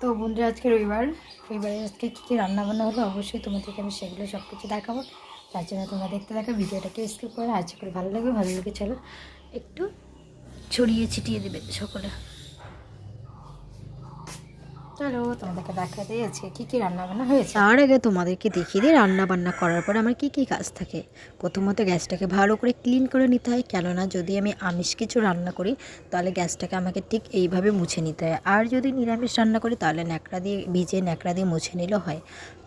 তো বন্ধুরা আজকে রবিবারে আজকে কী কী রান্নাবান্না হলো অবশ্যই তোমাদেরকে আমি সেগুলো সব কিছু দেখাবো। তার জন্য তোমরা দেখতে থাকো, ভিডিওটাকে স্কিপ করে আশা করি ভালো লাগে চলো একটু ছড়িয়ে ছিটিয়ে দেবে সকলে। চলো তোমাদেরকে দেখা দিয়েছে কী কী রান্নাবান্না হয়েছে। তার আগে তোমাদেরকে দেখিয়ে দিই রান্নাবান্না করার পরে আমার কী কী কাজ থাকে। প্রথমত গ্যাসটাকে ভালো করে ক্লিন করে নিতে হয়, কেননা যদি আমি আমিষ কিছু রান্না করি তাহলে গ্যাসটাকে আমাকে ঠিক এইভাবে মুছে নিতে হয়। আর যদি নিরামিষ রান্না করি তাহলে ন্যাকড়া দিয়ে মুছে নিলেও হয়।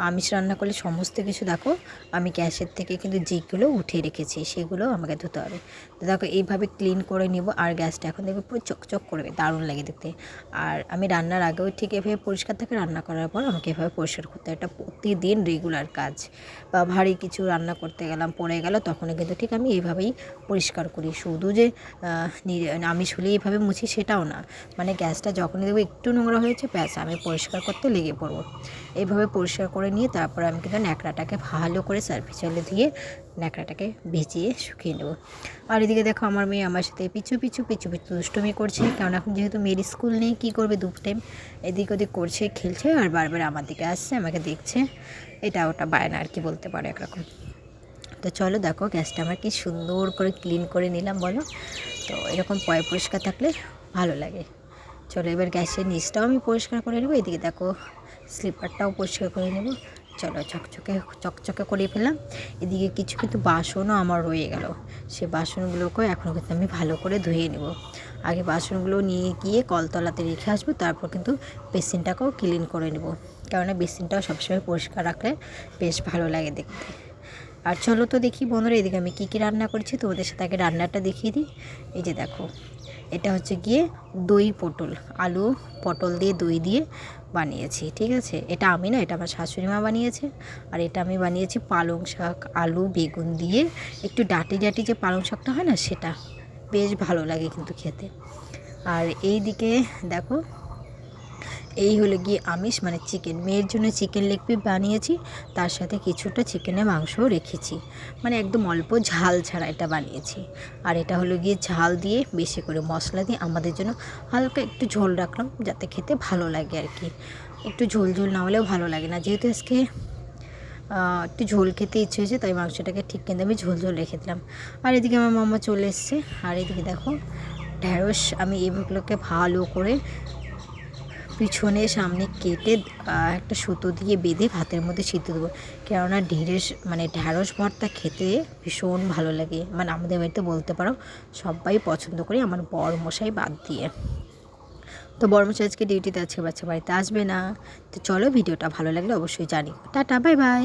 আমিষ রান্না করলে সমস্ত কিছু দেখো আমি গ্যাসের থেকে কিন্তু যেগুলো উঠিয়ে রেখেছি সেগুলো আমাকে ধুতে হবে। তো দেখো এইভাবে ক্লিন করে নিব। আর গ্যাসটা এখন দেখবে পুরো চকচক করবে, দারুণ লাগে দেখতে। আর আমি রান্নার আগেও ঠিক এভাবে পরিষ্কার থাকে, রান্না করার পর আমাকে এভাবে পরিষ্কার করতে হয়। এটা প্রতিদিন রেগুলার কাজ। বা ভারী কিছু রান্না করতে গেলাম পড়ে গেল তখন কিন্তু ঠিক আমি এইভাবেই পরিষ্কার করি। শুধু যে আমিষ হলে এইভাবে মুছি সেটাও না, মানে গ্যাসটা যখনই দেখবো একটু নোংরা হয়েছে ব্যাস আমি পরিষ্কার করতে লেগে পড়বো। এইভাবে পরিষ্কার করে নিয়ে তারপর আমি কিন্তু ন্যাকড়াটাকে ভালো করে সার্ফেসলে দিয়ে ন্যাকড়াটাকে ভিজিয়ে শুকিয়ে নেবো। আর এদিকে দেখো আমার মেয়ে আমার সাথে পিছু পিছু দুষ্টুমি করছে, কারণ এখন যেহেতু মেয়ের স্কুল নেই কী করবে, দু টাইম এদিক ওদিক করছে, খেলছে আর বারবার আমার দিকে আসছে, আমাকে দেখছে, এটা ওটা বায়না আর কি বলতে পারে একরকম। তো চলো দেখো গ্যাসটা আমার কি সুন্দর করে ক্লিন করে নিলাম বলো। তো এরকম পরিষ্কার থাকলে ভালো লাগে। চলো এবার গ্যাসের নিচটাও আমি পরিষ্কার করে নেবো। এদিকে দেখো স্লিপারটাও পরিষ্কার করে নেব। চলো চকচকে করে ফেললাম। এদিকে কিছু কিন্তু বাসনও আমার রয়ে গেল, সে বাসনগুলোকেও এখন কিন্তু আমি ভালো করে ধুয়ে নেব। আগে বাসনগুলো নিয়ে গিয়ে কলতলাতে রেখে আসবো, তারপর কিন্তু বেসিনটাকেও ক্লিন করে নেব, কেননা বেসিনটাও সবসময় পরিষ্কার রাখলে বেশ ভালো লাগে দেখতে। আর চলো তো দেখি বন্ধুরা এদিকে আমি কী কী রান্না করছি, তোমাদের সাথে আগে রান্নাটা দেখিয়ে দিই। এই যে দেখো এটা হচ্ছে গিয়ে দই পটল, আলু পটল দিয়ে দই দিয়ে বানিয়েছি, ঠিক আছে। এটা আমি না, এটা আমার শাশুড়ি মা বানিয়েছে। আর এটা আমি বানিয়েছি পালং শাক আলু বেগুন দিয়ে, একটু ডাটি যে পালং শাকটা হয় না সেটা, বেশ ভালো লাগে কিন্তু খেতে। আর এই দিকে দেখো এই হলো গিয়ে আমিষ মানে চিকেন, মেয়ের জন্য চিকেন লেগ পিস বানিয়েছি, তার সাথে কিছুটা চিকেনের মাংসও রেখেছি, মানে একদম অল্প ঝাল ছাড়া এটা বানিয়েছি। আর এটা হলো গিয়ে ঝাল দিয়ে বেশি করে মশলা দিয়ে আমাদের জন্য হালকা একটু ঝোল রাখলাম, যাতে খেতে ভালো লাগে আর কি। একটু ঝোল না হলেও ভালো লাগে না, যেহেতু আজকে একটু ঝোল খেতে ইচ্ছে হয়েছে তাই মাংসটাকে ঠিক কিন্তু আমি ঝোল রেখে দিলাম। আর এদিকে আমার মামা চলে এসছে। আর এদিকে দেখো ঢ্যাঁড়স আমি এগুলোকে ভালো করে পিছনে সামনে কেটে একটা সুতো দিয়ে বেঁধে ভাতের মধ্যে সিদ্ধ দেবো, কেননা ঢ্যাঁড়স ভর্তা খেতে ভীষণ ভালো লাগে, মানে আমাদের বাড়িতে বলতে পারো সবাই পছন্দ করে, আমার বর মশাই বাদ দিয়ে। তো বর মশাই আজকে ডিউটিতে আছে, বাচ্চা বাড়িতে আসবে না। তো চলো ভিডিওটা ভালো লাগলে অবশ্যই জানি। Tata bye bye.